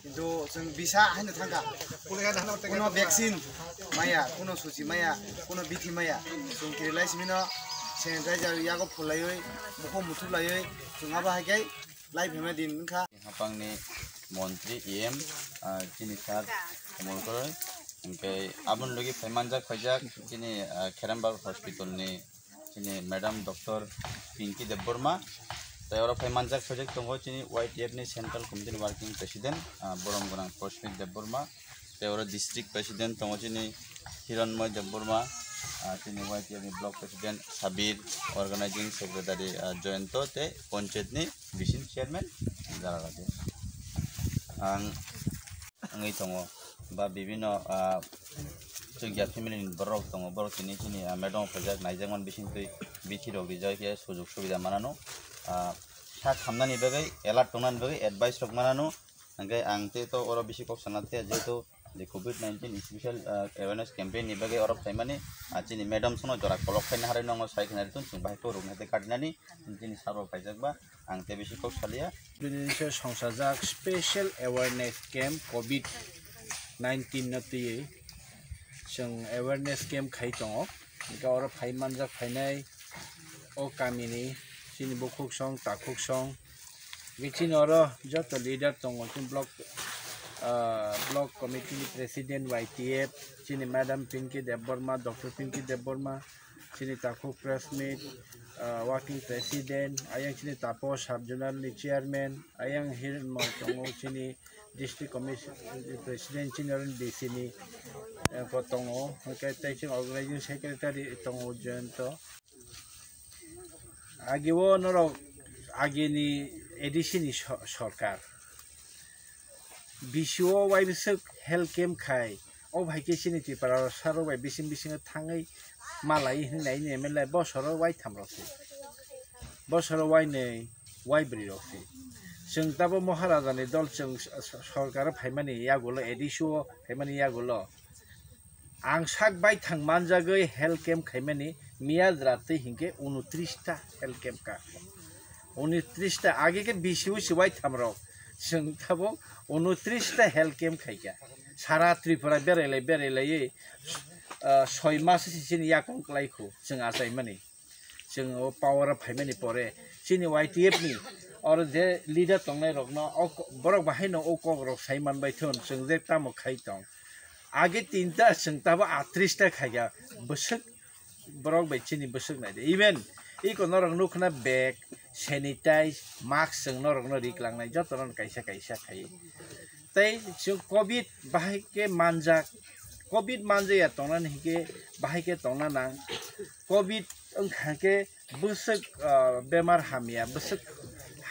Itu bisa hanya tangga. Kuno vaksin maya, kuno suci maya, kuno bithi maya. Kiri lai simino sanitizer yago pulai, muko mutu lai, apa hakai lai phema din kha. Hapang ni Montri EM Chini Sar KAMAL KALAI Oke, abun lagi pemanjak pajak sini Kherabar Hospital ni sini Madam Dr.pingki debbarma. Saya orang pemanjak pajak tunggu sini YTF ni Central Committee Working President Borong Gorang Prospect debbarma. Saya orang District President tunggu sini Hiranmoy debbarma. Sini YTF ni Block President Sabir Organizing Secretary Joyanto te Ponchet ni Vision Chairman jalan lagi. Ang tunggu. Ba bibino jogya family ni borok tongo borok ini madam project naijangman bising tui bithibok rijai ke sujog subida manano sa khamnani bagai alert tongnan bagai advice rok manano angkai angte to oro bisi kok sanate jeto the COVID-19 special awareness campaign ni bagai oro taimani chini madam sono jora kolok khaina harai nongo sai khinari tun chung bai to rungate kadnani chini saro paijak ba angte bisi kok salia Indonesia songsajak special awareness camp COVID-19 nati sing awareness camp khai tongo gaur phai manjak phainai o kamini sini bokuk song takuk song vichin oro joto leader tongo tin block committee president YTF sini Madam Pingki debbarma Dr.pingki debbarma sini takuk pressmate working president ayang sini tapo subjournal ni chairman ayang Hiranmoy tongo sini district commission president general di sini kotongo kaitai sing organizing secretary tongo Joyanto agiwo norok agini edition sarkar bisho wai bisuk health camp khai o bhaike sini ti para saro wai bising thangai malai hinai ne melai bosoro wai thamrosi bosoro wai nei wai brirosi जों दाबो महाराजानि दल जों सरकार फाइमानि यागुलो एडिसो फाइमानि यागुलो आं साक bye थां मानजागै health Kemp खाइमानि मिया राते हिंके 29 टा हेल्थ केम्प का 29 टा आगे के बिसिउ सिवाय थामरो जों दाबो 29 टा हेल्थ केम्प खाइगा सारा त्रिपुरा बेरायलायै 6 मास सिनि याकं क्लाइखौ जों आसायमानि जों पावर फाइमानि परे सिनि YTF नि और जे लीडर तंगने रखना बरक बाहाय न ओ कक रक साइमान बायथन जों जे तामो खाइतं आगे 3टा जोंताबो 38टा खाइगा बसक बरक बायचिनि बसक नायदे इवन इको नरक नुखना बैग सैनिटाइज मास्क जों नरक न रिक्लांनाय जतरन कायसा खाइ तै जों कोविड बाहाय के मानजाक कोविड मानजाया तंगना हिके बाहाय के तंगना ना कोविड ओंखाके बसक बेमार हामिया Basak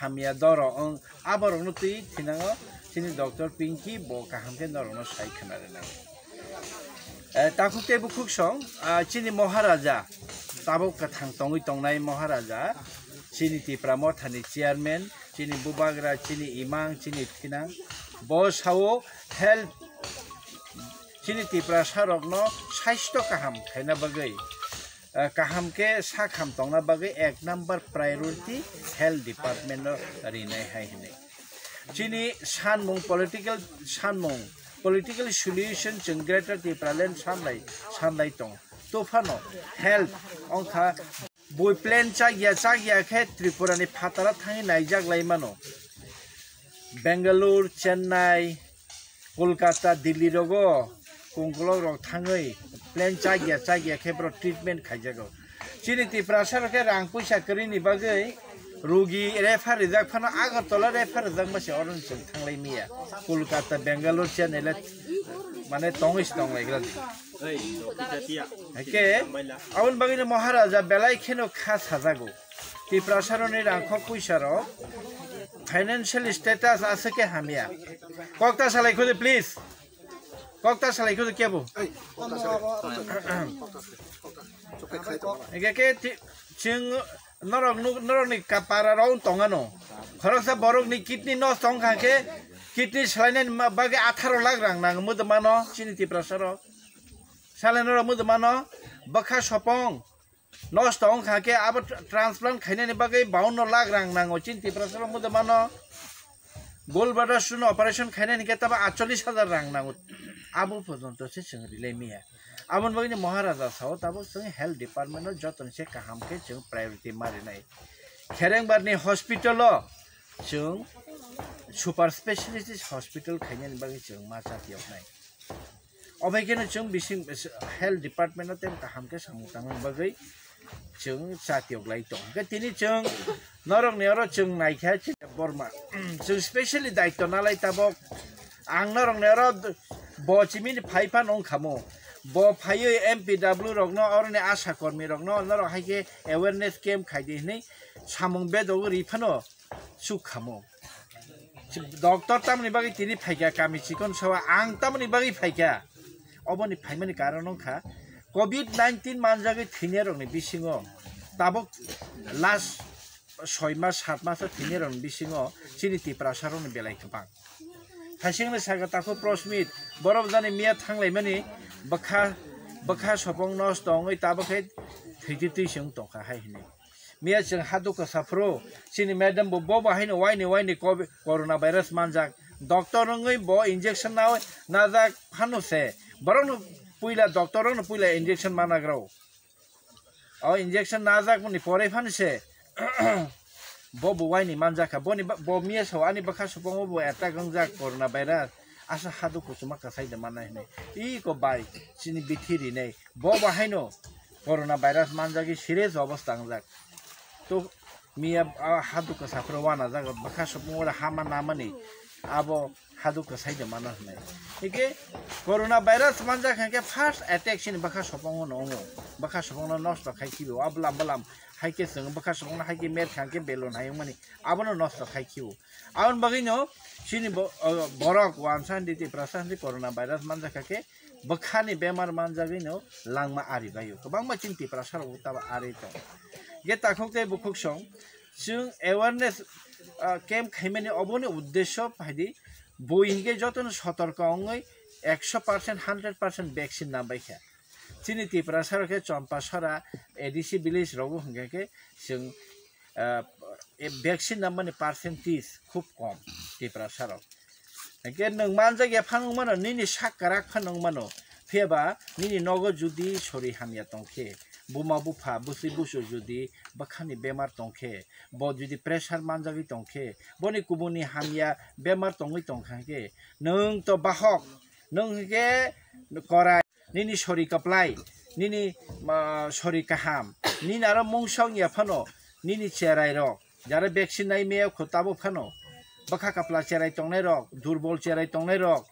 hamia doro ang abarong no tui tinango sini Dr.pingki bo kahamke norong no sai khanare na takuk te bukuk song sini Maharaja tabok kathang tongui tongnai Maharaja sini tipra mothani chairman sini bubagra sini imang sini tinang bo sawo health sini tipra sarok no saisto kaham khaina bagai kaham ke sakham tongna bagai 1 number priority health department no rinai hai hine chini sanmung political solution chung greater Tipraland samlai tong tofano health ongkha boy plan chagya khe Tripura ni phatara thangi naijak laimano Bangalore Chennai Kolkata Delhi rogo kungkulok rok thangai plan chagya khebro treatment khaijago chini Tripura sarke rang puisa krini bagai rugi refer rijak phano agartala refer rijak mase oron chung thanglai miya Kolkata Bangalore Chennai mane tongis tonglai gra ke awun bagini Maharaja belai kheno khas hajago Tripura saroni rangkho puisa ro financial status asake hamia kokta salai khode please kokta salai khode kebo ke ching norok ni kapara raun tongano khoroksa borok ni kidney no tong khake kidney salainen bage 18 lakh rang nang mudmano chini Tripura saro salenoro mudmano bakha sopong नष्ट हों खाके अब transplant खाइने बागै 52 लाख रां नांगौ चिन्ति प्रसर मुद मानो गोलब्लाडार सुन अपारेशन खाइने के तब 48,000 रां नांगौ अब पर्यन्त से जों रिलाय मिया आबन बागै महाराजा साव तब जों हेल्थ डिपार्टमेन्ट जतन से काहाम के जों प्रायोरिटी मारिनाय खेरेंबारनि हस्पिटल जों सुपार स्पेशलिस्ट हस्पिटल खाइने बागै जों मा जातियाव नाय अबेखेनो जों बिसिं हेल्थ डिपार्टमेन्ट तेम काहाम के सामुतांग बागै जों जातियाव लाय दं के तिनि जों नरक नेरो जों नायखा बर्मा जों स्पेशली दायित्व नालाय तब आं नरक नेरो बचिमिनि फाइफा नं खामो ब फायो एमपीडब्ल्यू रगनो और ने आशा कर्मी रगनो नरक हाइके अवेयरनेस कैम्प खाइदि नै सामुं बेदो रिफानो सुख खामो डॉक्टर तामनि बागै तिनि फाइका कामि चिकन सवा आं तामनि बागै फाइका अबनि फाइमानि कारण खा COVID-19 मानजागै थैने रंनि बिसिङो ताबक लास्ट 6 मास 7 मास थैने रंनि बिसिङो सिनिति प्रासारनि बेलाय गोबां थासिंनो सागाताखौ प्रसमित बरफ जानि मिया थांलायमानि बखा सपं नस दङै ताबकै थैति थैसिं तंखा हायने मिया जों हादुका साफ्रो सिनि मैडम बो बाहायनो वाइनि कोरोना भाइरस मानजाक डॉक्टर रंगै बो इंजेक्शन नाजाक फानुसे बरनो पुइला डॉक्टर न पुइला इंजेक्शन मानाग्रो और इंजेक्शन नाजाक मुनि परे फानसे बो वाइनि मानजाका बोनि बो मिया सवानि बखा सपंगो बो एटा गंजाक कोरोना भाइरस आसा हादु कुसुमा कासाइद मानाय नै इ को बाय सिनि बिथिरि नै बो बाहायनो कोरोना भाइरस मानजाकी सिरियस अवस्था गंजाक तो मिया हादु का साफ्रो वाना जाग बखा सपंगो हामा नामनि आबो हादु का साइड माना नै इके कोरोना भाइरस मानजा खाके फर्स्ट अटैक सिन बखा सपंगो नङो बखा सपंगो नष्ट खाइकिबो अबलाम हाइके जों बखा सपंगो हाइके मेर खाके बेलन हाय माने आबनो नष्ट खाइकिबो आउन बगिनो सिनि बरक वानसान दिति प्रशासनिक कोरोना भाइरस मानजा खाके बखानि बेमार मानजा गइनो लांमा आरि बायो गोबां मा चिन्ति प्रसार उताबा आरि त गे ताखौते बुखुक सं जों अवेयरनेस कैम्प खाइमानि अबनि उद्देश्य फाइदि बयनिगे जतन सतर्क अंगै 100% 100% वैक्सीन ना बायखा चिनि तिप्रा सरके चम्पा सरा एडीसी विलेज रगु हंगे जों वैक्सीन नामनि परसेंटेज खूब कम तिप्रा सर के नों मानजा गे फानु मानो निनि साकराक फानु मानो फेबा निनि नगो जुदि सरि हामिया तंखे बुमा बुफा बुसि बुसु जुदि बखानि बेमार तंखे ब जुदि प्रेसार मानजागि तंखे बनि कुबुनि हामिया बेमार तंगै तंखाके नों तो बाहक नों के कराय निनि सरि कप्लाय निनि सरि काहाम निनि आरो मुंसं या फानो निनि चेराय रक जारे वैक्सीन नाय मेव खताबो फानो बखा कप्ला चेराय तंनाय रक दुर्बल चेराय तंनाय रक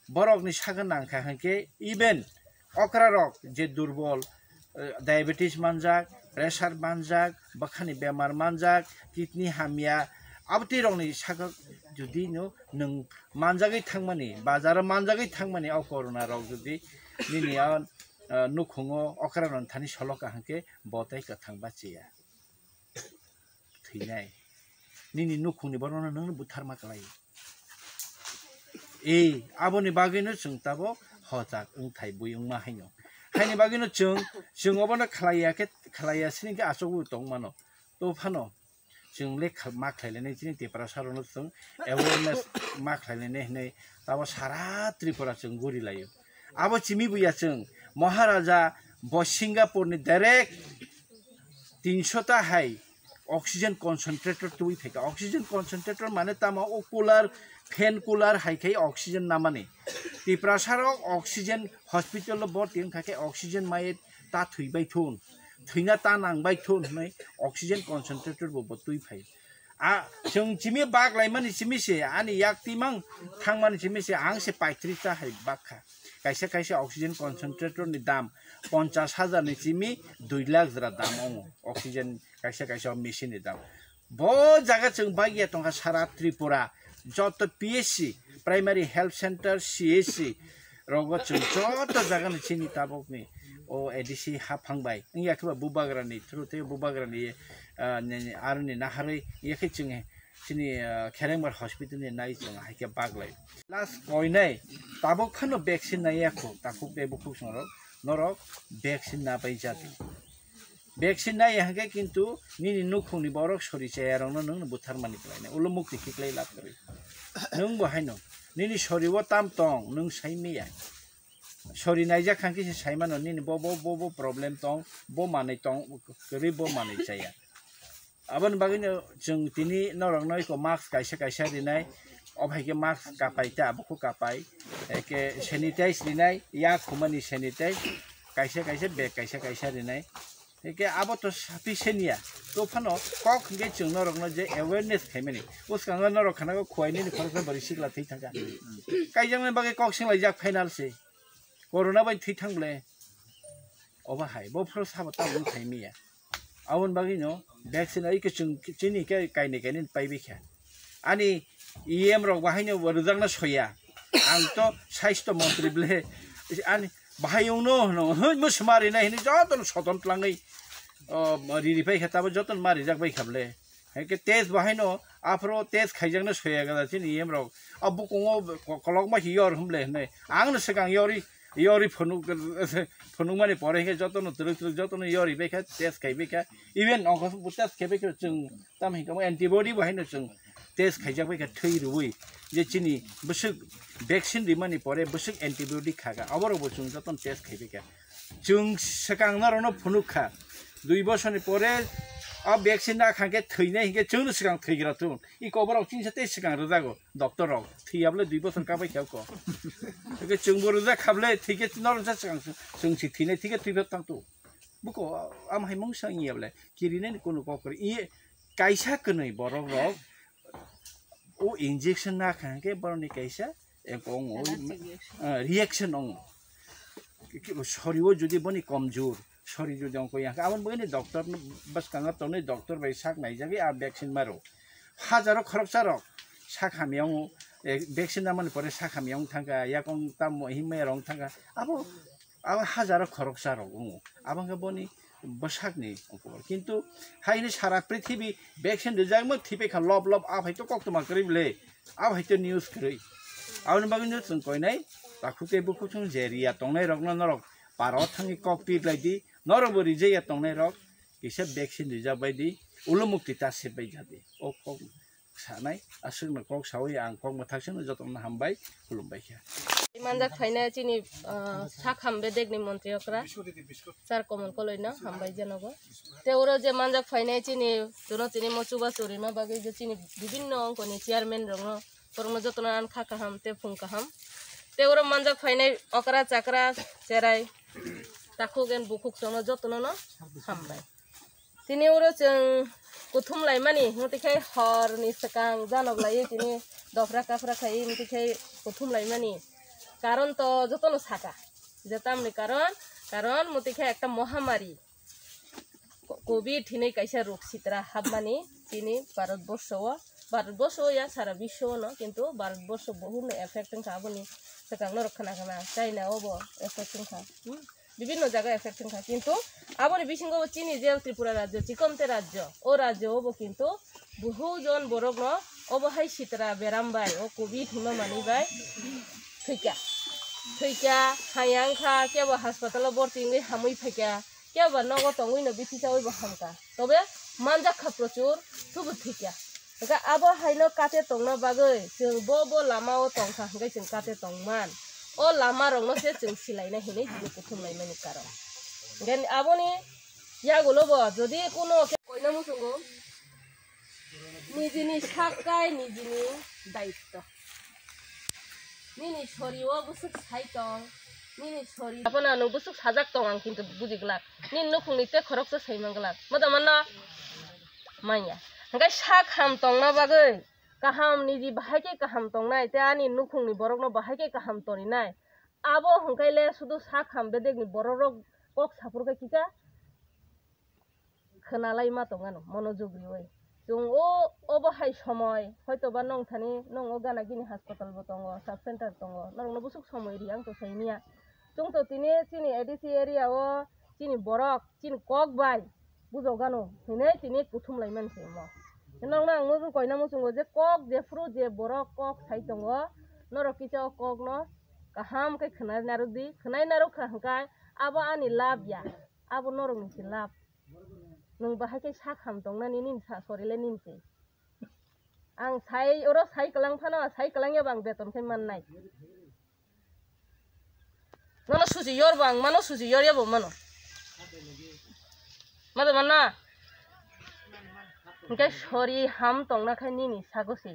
बरकनि सागन नांखा हंके इवेन अकरा रक जे दुर्बल डायबिटीज मानजाक प्रेसार मानजाक बखानि बेमार मानजाक किडनी हामिया आबति रंनि साग जुदि नों मानजागै थांमानि बाजार मानजागै थांमानि अ कोरोना रग जुदि निनिया नुखुङो अकरान थानि सलका हंके बताय का थांबा चिया थैनाय निनि नुखुंनि बरना नों बुथारमा कलाय ए आबनि बागैनो जों ताबो हजाक थाइ बुयं मा हायनो हायनि बागैनो जों अबनो खालायासिनि के आसगु दं मानो तो फानो जों ले मा खालायनाय चिनि तेपरा सारनो जों अवेयरनेस मा खालायनाय नै ताबो सारा त्रिपुरा जों गुरि लायो आबो चिमि बुया जों महाराजा सिंगापुरनि डाइरेक्ट 300 ता हाई ऑक्सीजन कंसंट्रेटर तुई फेका ऑक्सीजन कंसंट्रेटर माने तामा ओ कूलर फैन कूलर हाइकै ऑक्सीजन नामाने तिप्रासार ऑक्सीजन हॉस्पिटल बटिं खाके ऑक्सीजन माये ता थैबाय थुन थैना ता नांबाय थुन नै ऑक्सीजन कंसंट्रेटर बो तुई फै आ जों चिमि बागलाय माने चिमिसे आनि याक्तिमां थांमाने चिमिसे आंसे पाइत्रिता हाय बाखा कैसे ऑक्सीजन कंसंट्रेटर नि दाम 50,000 नि चिमि 2 लाख जरा दाम ऑक्सीजन कैसे मेशिन नि दाम बहुत जगह जों बागिया तंगा सारा त्रिपुरा जत PHC primary health centre CHC रग जों जत जगह नि चिनि ताबकनि ओ एडीसी हाफांबाय याखबा बुबाग्रानि थ्रुते बुबाग्रानि आरनि नाहारै याखै जों चिनि खेरेंबार हॉस्पिटल नि नाय जों हाइके बागलाय लास्ट कोइनाय ताबक खनो वैक्सीन नायाखौ ताखौ बेबुखौ संरो नरक वैक्सीन ना बाय जाति vaccine na yang ke kintu nini nukhung ni borok sori chayarong no nung buthar mani klai na ulo mukti khiklai lap kari nung bo haino nini sori wo tam tong nung sai me ya sori naija khangki se sai mano nini bo problem tong bo manai tong kari bo manai chaya aban bagino jung tini norong noi ko mask kaisa dinai obhai ke mask kapai ta abu kapai ke sanitize dinai ya khumani sanitize kaisa bag kaisa dinai ke abo to sufficient ya to phano kok ge jung norong no je awareness khaimani uskang norong khana ko khwai ni phar bari sikla thai thanga kaijang ne bage kok sing lai jak final se corona bai thai thangle oba hai bo phar sabo ta bung khaimi ya awon bagino vaccine ai ke chung chini ke kaini kainin paibi kha ani em rok bahaino warujang na soya ang to swaस्थ्य मन्त्री ble ani bahayong no musmari na hini joton soton tlangai ri pai khata ba joton mari jak bai khable ke tez bahayno afro tez khaijang na soya ga chini em rok abu kongo kolok ma hi yor humle ne ang na sekang yori phonu mani pore ke joton joton yori bai kha tez kai bai kha even ong butas ke bai chung tam hi ko antibody bahayno chung test खाइजा बै का थै रुई जे चिनी बसुक vaccine दिमानि परे बसुक antibiotic खागा अबर बचुं जतन test खाइबे का जुं सकां नरनो फुनुखा 2 बसरनि परे अब वैक्सीन ना खाके थैने हिके जुं सकां थैग्रा तुन इ कबर चिनसे ते सकां रजागो डॉक्टर रक थैयाबले 2 बसर का बै खाको के जुं बरजा खाबले थैके नरन सकां जुं सि थैने थैके थैबे तंतु बुको आम हाय मंग सांगियाबले किरिने कोनो ककर इ काइसा कनै बरक रक ओ इंजेक्शन ना खाके बरनी कैसा एक रिएक्शन ओं शरीर वो जुदी बनी कमजोर शरीर जो जंको यहाँ आवन बनी डॉक्टर बस कंगा तो नहीं डॉक्टर भाई साक नहीं जाके आप वैक्सीन मारो हजारों खरचारो साक हमियों वैक्सीन ना मन परे साक हमियों थंगा या कौन तम हिमे रंग थंगा अब हजारों खरचारो अब अंग बनी बसाकनी किंतु हाइने सारा पृथ्वी वैक्सीन रिजाग म थिपे खा लब आ भाइ तो कक्तमा करिबले आ भाइ तो न्यूज करै आउन बागिनो जों कइनाय बाखुते बुखु जों जेरिया तंनाय रक नरक पारो थांनि कॉपी लाइदि नरबो रिजेया तंनाय रक किसे वैक्सीन रिजा बायदि उलुमुक्ति तासे बाय जादि ओ कक सानाय आसुन कक सावै आं कक मथाकसन जतन हामबाय खुलुमबाय manjak phaina chini sakham bedegni mantri okra sar kamal kalai na hambai janogo teuro je manjak phaina chini duno tini mochuba surima bagi je chini bibinno onkoni chairman rongno kormo jotona an khaka ham te phungka ham teuro manjak phaina okra chakra cherai takhugen bukuk sono jotona no hambai tini uro cheng kuthum lai mani ngotikai hor ni sakang janok lai tini dofra kafra khai ngotikai kuthum lai mani কারণ তো যতন ছাকা যেতাম নি কারণ মতিখা একটা মহামারী Covid হিনে কাইসা রোগ সিতরা হাবমানি তিনি ভারতবর্ষ ইয়া সারা বিশ্ব ন কিন্তু ভারতবর্ষ বহু এফেক্টিং খাবনি সেকাং রক্ষণা খানা চাইনা ওবো এফেক্টিং খা বিভিন্ন জায়গায় এফেক্টিং খা কিন্তু আবনি বিসিঙ্গ চিনি যে ত্রিপুরা রাজ্য চিকমতে রাজ্য ও রাজ্য ওবো কিন্তু বহুজন বরগ ন অবহাই সিতরা বেরাম বাই ও কোভিড হিমা মানি বাই थैका हायांखा केबा हास्पातालाव भर्ती नङै हामै फैका केबा नगो तंगैनो बिथिसावैबो हामका तबे मानजाखा प्रचुर थुबु थैका गा आबो हाइनो काटे तंगनो बागै जों बो लामाओ तंखा हंगाय जों काटे तंगमान ओ लामा रंनो से जों सिलायना हिनै जों कुथुमलायनायनि कारण गेन आबोनि यागोलोबो जदि कोनो कइना मुसुंगो निजिनि साकाय निजिनि दायित्व Nini sorry wa busuk saitong nini sorry apa na no busuk sajak tong ang kintu bujiglak nin no khungni te khorok sa saimanglak madamana maya hangkai sak ham tong na bagai kaham niji bahake kaham tong nai te ani no khungni borok no bahake kaham tori nai abo hangkai le sudu sak ham bedek ni borok kok sapur ka kika khnalai ma tongano monojogri oi जों अबहाय समय हयतोबा नों थानि नों गानागिनि हास्पाताल बो दङ साब centre दङ नोंनो बुसुक समय रि आं तो साइनिया जों तो तिनि चिनि एडिसि एरिया ओ चिनि बरक चिनि कक बाय बुजो गानो हिनै तिनि कुथुमलाय मानसि म नोंना आं मोजों कयना मोसुंगो जे कक जेफ्रु जे बरक कक साइ दङ नरो किचा कक न काहाम कै खनाय नारु खाहकाय आबो आनि लाभ या आबो नरो मिसि लाभ nung bahai ke sak ham tong na nin sa sori le nin se ang sai oro sai kalang phana sai kalang ya bang beton kai man nai nono suji yor bang mano suji yor ya bo mano mado mana ngke sori ham tong na khai nini sago se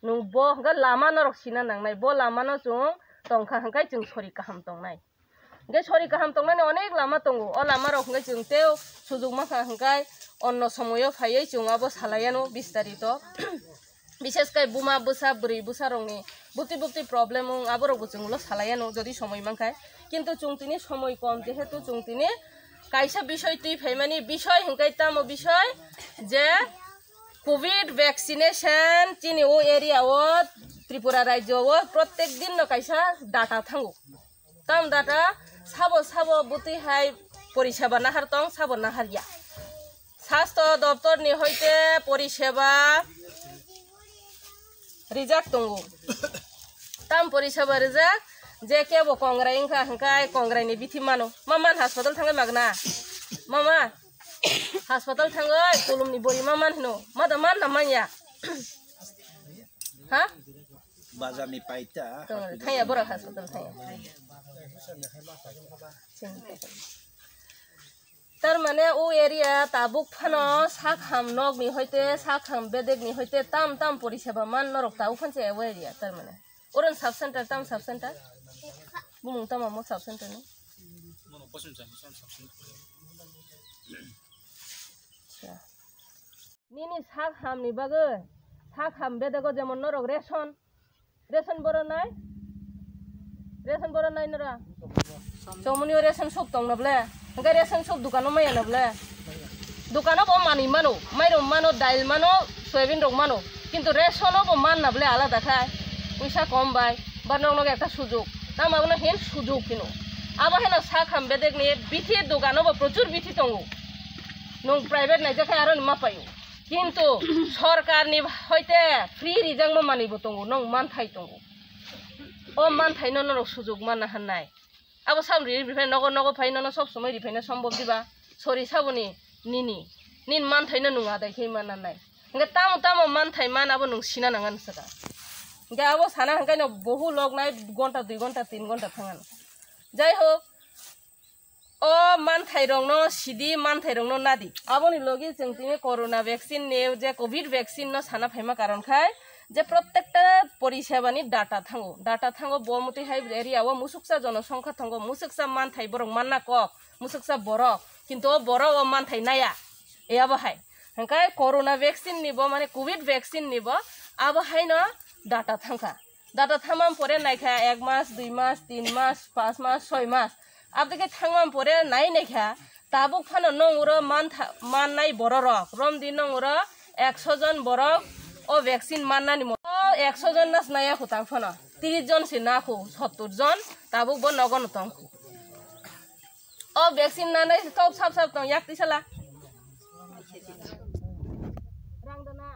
nung bo ga lama no rok sina nang nai bo lama no chung tong kha hangkai chung sori ka ham tong nai ngke sori ka ham tong nai onek lama tongo o lama rok hangkai chung teo sujug ma kha hangkai onno samoyo phaiye chung abo salayano bistarito বিশেষ করে বুমা বুসা বুড়ি বুসা রঙে বুতি বুতি problem আবরক বুচুংলো সালায়ানো যদি সময় মানখায় কিন্তু চুংতিনি সময় কম যেহেতু চুংতিনি কাইসা বিষয় তুই ফেমানি বিষয় হিংকাইতাম বিষয় যে কোভিড ভ্যাকসিনেশন চিনি ও এরিয়া ও ত্রিপুরা রাজ্য ও প্রত্যেক দিন ন কাইসা ডাটা থাঙ্গো তাম ডাটা সাবো সাবো বুতি হাই পরিষেবা নাহার তং সাবো নাহারিয়া স্বাস্থ্য দপ্তর নি হইতে পরিষেবা রিজাক তঙ্গু তাম পরিষেবা রিজাক যে কেবো কংগ্রাই ইংখা হাংকাই কংগ্রাইনি বিথি মানো মামান হাসপাতাল থাঙ্গাই মাগনা মামা হাসপাতাল থাঙ্গাই কুলুমনি বড়ি মামান হিনো মাদা মান না মাইয়া হ্যাঁ বাজামি পাইতা থাইয়া বড় হাসপাতাল থাইয়া তার মানে ও এরিয়া তাবুক ফানো সাক হাম নগ নি হইতে সাক হাম বেদেক নি হইতে তাম তাম পরিষেবা মান নরক তাও ফানছে ও এরিয়া তার মানে ওরন সাব সেন্টার তাম সাব সেন্টার বুমুং তাম মো সাব সেন্টার নি নিনি সাক হাম নি বাগে সাক হাম বেদেক যেমন নরক রেশন রেশন বড় নাই নরা চমনি রেশন সব তং নবলে Enggak resen sop dukan omay ano bla. Dukan apa mani mano, mayro mano, dail mano, soybean rok mano. Kintu reson apa man na bla ala dakai. Puisa kombay, barnong nog ekta sujog. Tam abona hen sujog kino. Aba hena sak ham bedek ni bithi dukan apa prochur bithi tongo. Nong private na jakai aron mapayo. Kintu sorkar ni hoite free rijang ma mani botongo nong man thai tongo. O man thai no no sujog man na hanai. Abo sam rifai nogo phai no sob somoi rifai na সম্ভব দিবা sorry সাবনি nin man thai na nunga dai khei man nai nga tam man thai man abo nung sina nangan saka nga abo sana hangkai no বহু log nai gonta 2 gonta 3 gonta thangan jai ho o man thai rong no sidi man thai rong no nadi abo ni logi chengtini corona vaccine ne je covid vaccine no sana phaima karon khai যে প্রত্যেকটা পরিষেবানি data থাঙ্গো বমতি high area ও মুসুকসা জনসংখ্যা থাঙ্গো মুসুকসা মান থাই বরং Manna cock মুসুকসা বরক কিন্তু বরক ও মান থাই নায়া এ আবো high হাঙ্কাই corona vaccine নিব মানে কোভিড ভ্যাকসিন নিব আবো হাই ন ডাটা থামাম পরে নাইখা 1 মাস 2 মাস 3 মাস 5 মাস 6 মাস আপদিকে থামাম পরে নাইখা তাবুক ফানো নংরো মান নাই বড় রক রম দিন নংরো 100 জন বরক ও ভ্যাকসিন মাননানি মো 100 জন নাস নায়া খুতাং ফনা 30 জন সে না খু 70 জন তাবুক ব নগন তং ও ভ্যাকসিন না নাই সব সব তং ইয়াক তিসালা রাং দনা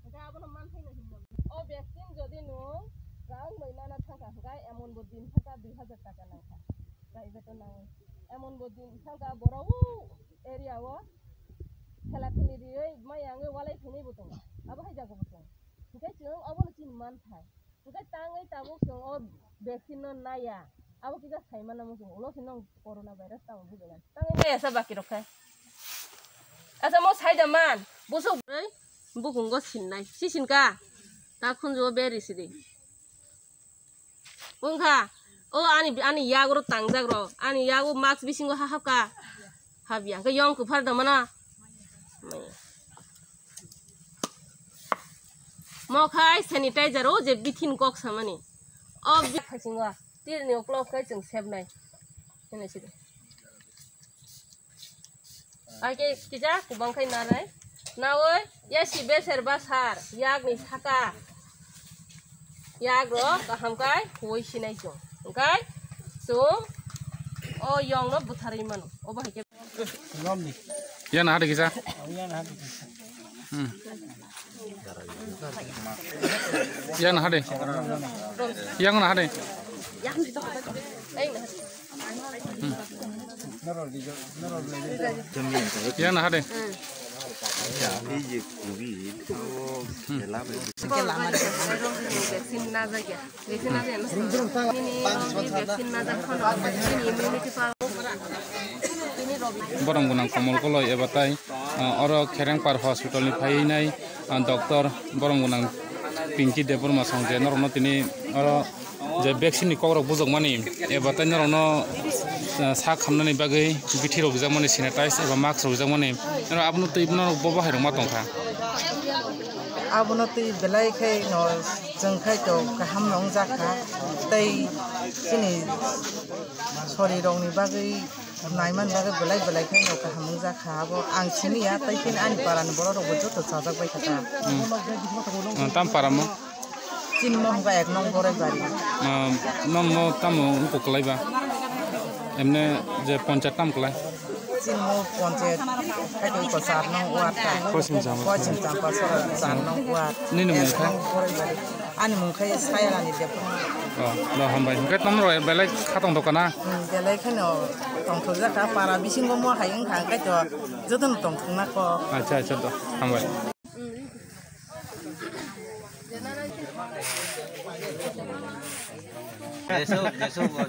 এটা আবন মান থাই না ও ভ্যাকসিন যদি নো রাং মইনা না থাকা গায় এমন বদিন থাকা 2000 টাকা নাখা প্রাইভেট না এমন বদিন থাকা বড় এরিয়া ও খেলা খেলি দিয়ে মাই আঙে ওয়ালাই ফেনেই বতং আবো হাই জাগো বতং ওকে চিং আবো চিন মান থাই ওকে তাঙ্গই তাবো সং ও ভ্যাকসিন ন নায়া আবো কিগা সাইমান নামো সং ওলো সিনং করোনা ভাইরাস তাও বুঝলা তাঙ্গই নায়া সা বাকি রখায় আচ্ছা মো সাইদা মান বসো এই বুকুঙ্গ সিননাই সিনকা তা খুনজো বেরিসি দে ওংখা ও আনি ইয়াগরো তাংজাগরো আনি ইয়াগো মাস্ক বিসিঙ্গো হাহাবকা হাবিয়া কে ইয়ং কো ফারদা মানা মখাই স্যানিটাইজার ও যে বিথিন কক সামানি অ খাইছিংগা তিরনি অক্লক খাই जों সেবনাই এনেছি আইকে কিজা কুবাং খাই নারাই না ওই ইয়াসি বেসের বাসার ইয়াগনি থাকা ইয়াগ র কাহামকাই হই সিনাই जों ओंखाय जों ও ইয়ং ন বুথারি মানো ও বাহিকে নমনি Yan ada kisah. Yan ada. Yang mana ada? Yang di toko. Yan na hade. Borong gunang Kamal Kalai ebatai oro Kheregbar hospital ni phai nai Dr. borong gunang Pingki debbarma sangje norno tini oro je vaccine ni kogrok bujok mani ebatai norno sa khamnani bagai bithi rok jamani sanitize eba mask rok jamani ero abnu tei no bobo hairok ma tongkha abno tei belai khai no jengkhai to kaham nong jakha tei chini sori rong ni bagai naiman bagai belai khai no kaham nong jakha abo ang chini ya tei kin ani paran boro rok bojo to chajak bai khata tam paramo chin mo ga ek nong borai bari nom mo tamo ko kalai ba emne je panchat tam kalai chin mo panchat ai to ko sar nong wat ta ko chim cham pa sar nong wat ni no mungkha ani mungkha saya ani de lo hambai ke tam ro belai khatong dokana belai khano tong thoja ka para bising mo haing khang ka to jodon tong thna ko acha to hambai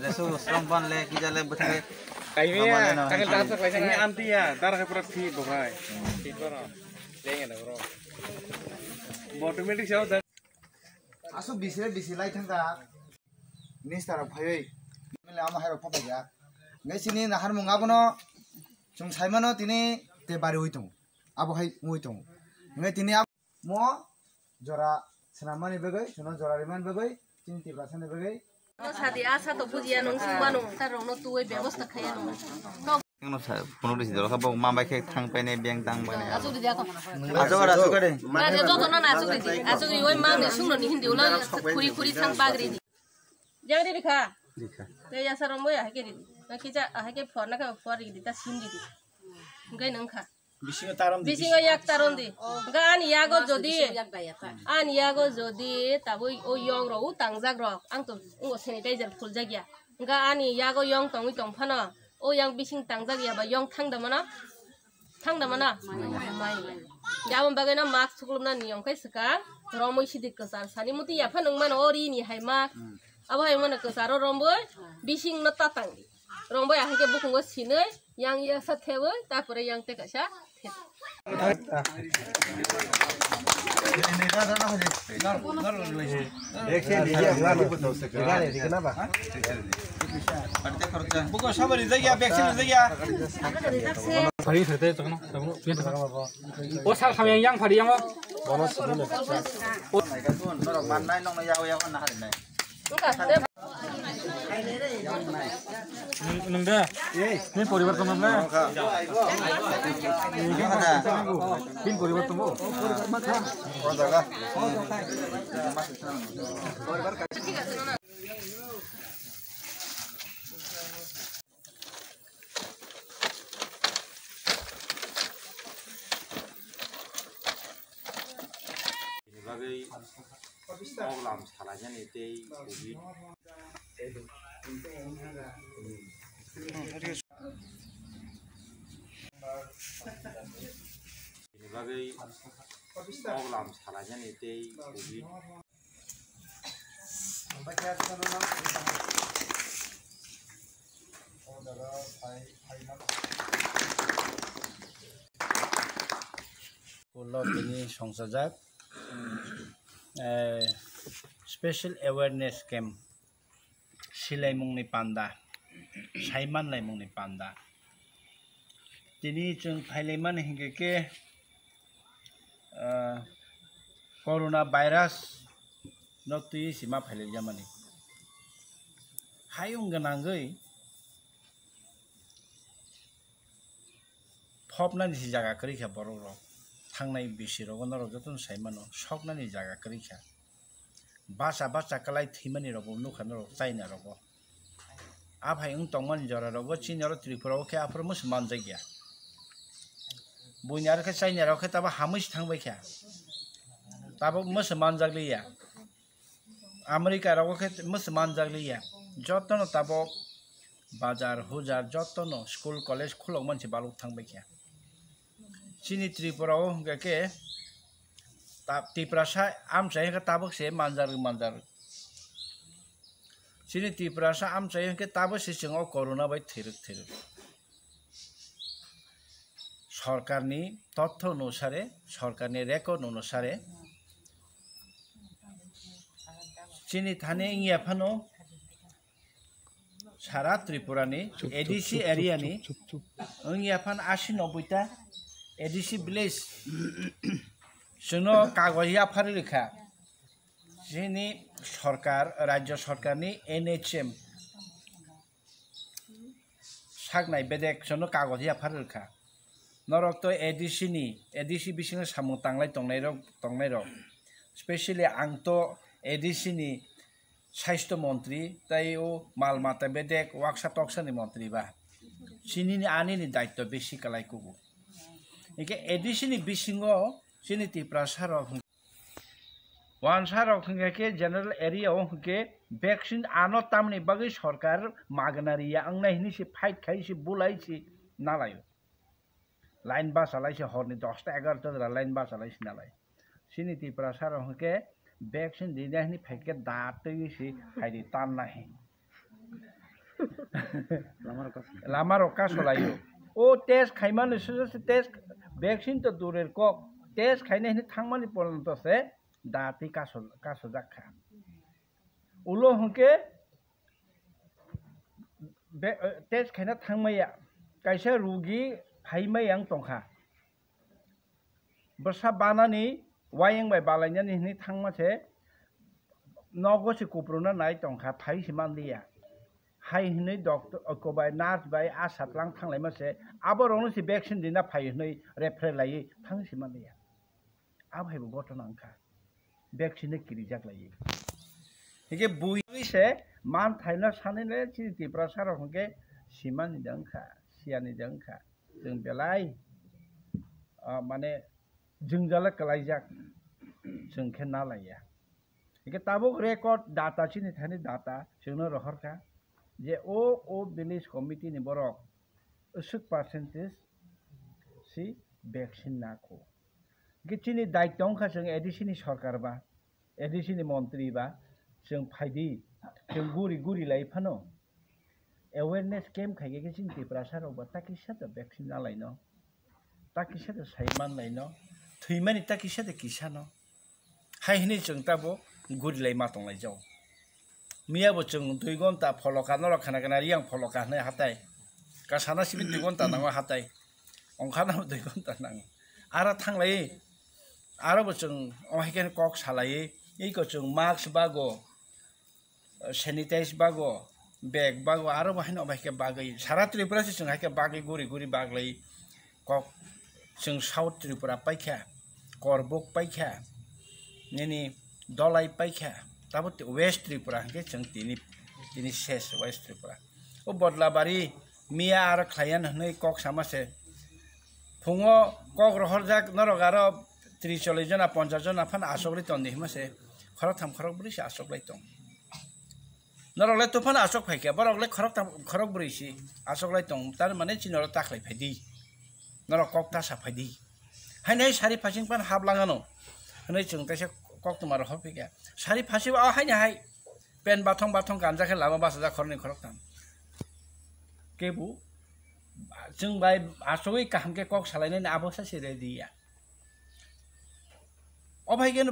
Desu strongban le kijale buthe Kayaknya tanggal dasar ini anti ya, darah pernah fit bokai. Fit orang, lengan bro. Automatic siapa dah? Asu bisilai thangka minister phai mele ama hairo papa ya ngai sini nahar munga bono chung saimano tini te bari hoitong abo hai muitong ngai tini mo jora senamani begai suno jora riman begai cinti prasane begai साथी आशा तो बुझिया नों सुबानो तारनो तुवे व्यवस्था खया नों Kano sa puno di sidoro kabo mamba ke thang pene biang tang bane आसुरि दिया को asu kade माने जतो न आसुरि ओइ मांगने सुंनो नि हिन्दी उला खुरी थांग बागरि दि जागरि दिखा ते या सरम बय हाके दि नखिजा हाके फरना का फरि दि ता सिम दि गय नंखा बिसिङा याक तारन दि गान यागो जदि ताबो ओ यंग रो तांजाग रो आं तो ओ सैनिटाइजर फुल जागिया गा आनि यागो यंग तंगि तंफाना ओ yang bising tangjak ya ba yong thangdamana mai yabon bagena mask thuklumna niyom kai saka romoi sidik kasar sani muti ya phanung man ori ni hai mak abo hai mana kasaro romboi bising na tatang romboi ha ke bukungo sinoi yang ya sa thebo tapore yang te kasa Bukan sabar di lagi, vaksin di lagi. phari thete chakno o sal kham yang phari yang bonus ni o no man nai nong ya na ha nai nungda ni poribarton na pin poribarton bo Sebagai problem salahnya nih COVID. Sebagai problem salahnya nih COVID. Kalau ini songsajak special awareness camp silai mungni panda saiman lai mungni panda tini chung phaileman hinge ke corona virus nokti sima phaile jamani hayung ganangai phopnani si jaga kari kha borok थांनाय बिसिरगो नर जतन साइमानो सकनानि जागा करिखा बासा कलाई थैमानि रगो नुखानो रग China रगो आफाय उं तंगमान जरा रगो चिनारो त्रिपुराव के आफर मुसलमान जायगा बुइनार के चाइना रग के तब हामैस थांबायखा तब मुसलमान जागलिया अमेरिका रगो के मुसलमान जागलिया जतन तब बाजार हुजार जतन स्कुल कलेज खुलक मानसि बालुक थांबाय क्या चिनि त्रिपुराव के त्रिपुरासा आमचाय के ताबकसे मानजार चिनि त्रिपुरासा आमचाय के ताबकसे सिङाव कोरोना बाय थेरक सरकारनि तथ्य अनुसारे सरकारनि रेकर्ड अनुसारे चिनि थाने इंगियाफानो सारा त्रिपुरानि एडीसी एरियानि इंगियाफान 80-90टा एडीसी विलेज जोंनो कागजिया फारि लेखा जोंनि सरकार राज्य सरकारनि एनएचएम सागनाय बेदेक जोंनो कागजिया फारि लेखा नरक एडीसी बिसिनो सामु तांलाय तंनाय रक स्पेशली आंथ एडीसी नि स्वास्थ्य मंत्री ताइओ मालमाता बेदेक वाक्सा टक्सानि मंत्री बा चिनि आनिनि दायित्व बेसि कालायको इके एडीसी नि बिसिङो चिनि त्रिपुरा सारक वान सारक के जनरल एरिया के वैक्सीन आनो तामनि बगै सरकार मागनारिया आंनायनि से फाइट खाइसि बुलाइसि नालायो लाइन बास आलाइसि हरनि 10-11 लाइन बास आलाइसि नालाय चिनि त्रिपुरा सारक के वैक्सीन दिनाहनि फैके दातैसि फाइदि तान नाही लामा रका सलायो ओ टेस्ट खाइमानो से टेस्ट वैक्सीन तो दूरेर को टेस्ट खाइनाहनि थांमानि पर्यन्त से दाति कासो जाखा उलो हके टेस्ट खाइना थांमाया काइसा रुगी फाइमायां तंखा बसा बानानि वायं बाय बालायनानि हनि थांमासे नगसे कुप्रुना नाय तंखा फाइसि मानदिया हाय हनै डॉक्टर अकोबाय नार्स बाय आसातलां थांलाय मासे आबरनो से वैक्सीन दिना फाइ हनै रेफरेल लायै थांसि मानदिया आबहायबो घटना अंखा वैक्सीन किरि जागलायै हेके बुइसे मान थाइना सानैले चिनि त्रिपुरा सारक हके सिमानि दंखा सियानि दंखा जों बेलाय माने जों जाला कलाइजाक जों के नालाया हेके ताबुक रेकर्ड डाटा चिनि थानि डाटा जोंनो रहरखा जे ओ विलेज कमिटी नि बरक 80% सि वैक्सीन नाको किचिनि दायित्व अंखा जों एडीसी नि सरकार बा एडीसी नि मंत्री बा जों फाइदि जों गुरि लाइफानो अवेयरनेस कैम्प खाइगे किचिनि त्रिपुरा सारक ताकिसा द वैक्सीन नालायनो ताकिसा द साइमान लायनो थैमानि ताकिसा द किसानो हायनि जों ताबो गुरि लाइ मातंलाय जाव मियाबो जों 2 घन्टा फलका न रखाना रियां फलका ने हाताय कासाना सिबि 2 घन्टा नांगो हाताय अंखाना 2 घन्टा नांगो आरो थांलाय आरो जों अहायकेन कक सालायै इको जों मास्क बागो सैनिटाइज बागो बैग बागो आरो बाहायनो अबायके बागै सारा त्रिपुरा से जों हायके बागै गुरि बागलै कक जों साउथ त्रिपुरा पाइखा करबुक पाइखा नेनि दलाई पाइखा ताबो वेस्ट त्रिपुरा के जों तिनि शेष वेस्ट त्रिपुरा ओ बदलाबारी मिया आरो क्लायन हनै कक सामासे फुङो कक रहर जाक नरगारो 30-40 जना 50 जना फान आसगलै तन दिमासे खरक ब्रिस आसगलै तन नरगलै तो फान आसग फाइके बरगलै खरक ब्रिसि आसगलै तन तार माने चिनर ताखलै फाइदि नर कक तासा फाइदि हायनै सारि फासिं फान हाबलाङानो हनै जों तासे कक तुमार हफिके सारि फासि हायनै हाय पेन बाथं गानजाखे लामा बासा जा खरनि खरक ताम केबु जों बाय आसगै काहमके कक सालायनानै आबसा से रेडिया अभायगेन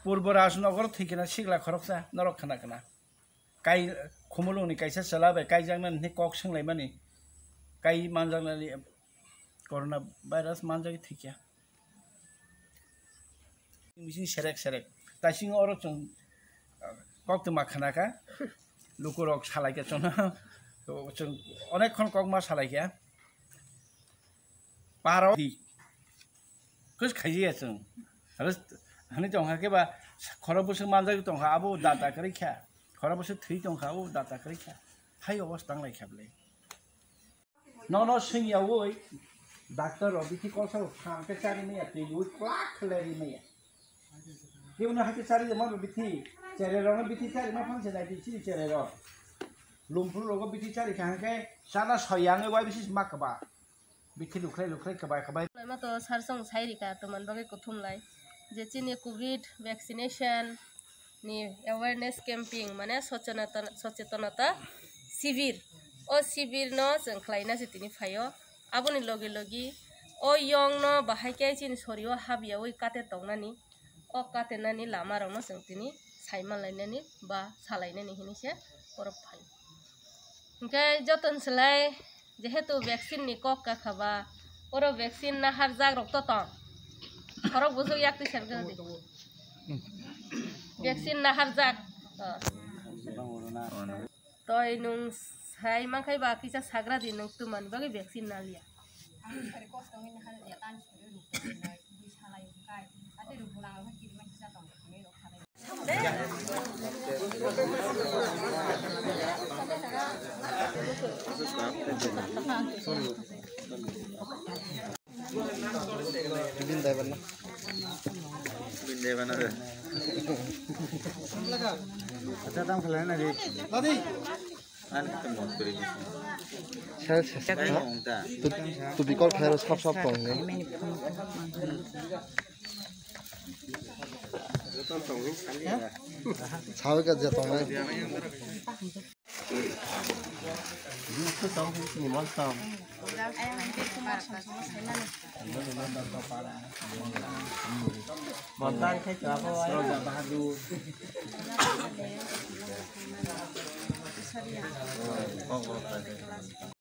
पूर्व राजनगर थैकेना सिगला खरकसा नरक खाना काई खुमलुनि काइसा चलाबाय काई जांनानै कक सोंलाय माने काई मानजांनानै कोरोना भाइरस मानजागै थैकिया मिसिं सेरेक तासिं अर जों कक तुमा खानाका लुकुरक सालायके चना जों अनेक खन कक मा सालायके पारो दि कस खाइजे जों आरो हनै दंहा के बा खरबसो मानजागै दंहा आबो दाता करिखा खरबसो थै दंहा आबो दाता करिखा हाय अवस्था लायखाबले न सिंयावो डाक्टर अबिथि कलसा खांके चारि मैया तेलु क्लाक खलेरि मैया केउनो हाके चारि जमा बिथि चेरेरनो बिथि चारि मा फांसे नायदि चिनि चेरेर lumpur rogo biti cari kan ke sana soyange wai bisis mak ba biti luklai kebai ma to sarsong sairika to man bagi kuthum lai je chini covid vaccination ni awareness camping mane sochetanata sibir o sibir no jeng khlaina se tini phayo aboni logi o yong no bahai ke chini sorio habia oi kate tongnani o kate nani lama rong no jeng tini saima lainani ba salainani hini se porop phai okay joton selai jehetu vaccine ni kok ka khaba oro vaccine na har jag rok to tong horok bujuk yak ti serga di vaccine na har jag toy nung sai mangkai ba kisa sagra di nung tuman bagi vaccine na lia Bithibok deh. Ada tam kalian ada. Tadi. An kemot kuri. Tu bikol khair sab tong ne. Chao ka je tong ai. Itu tong ni mon tong. Montan khai chwa ko ai. Roja bahadur.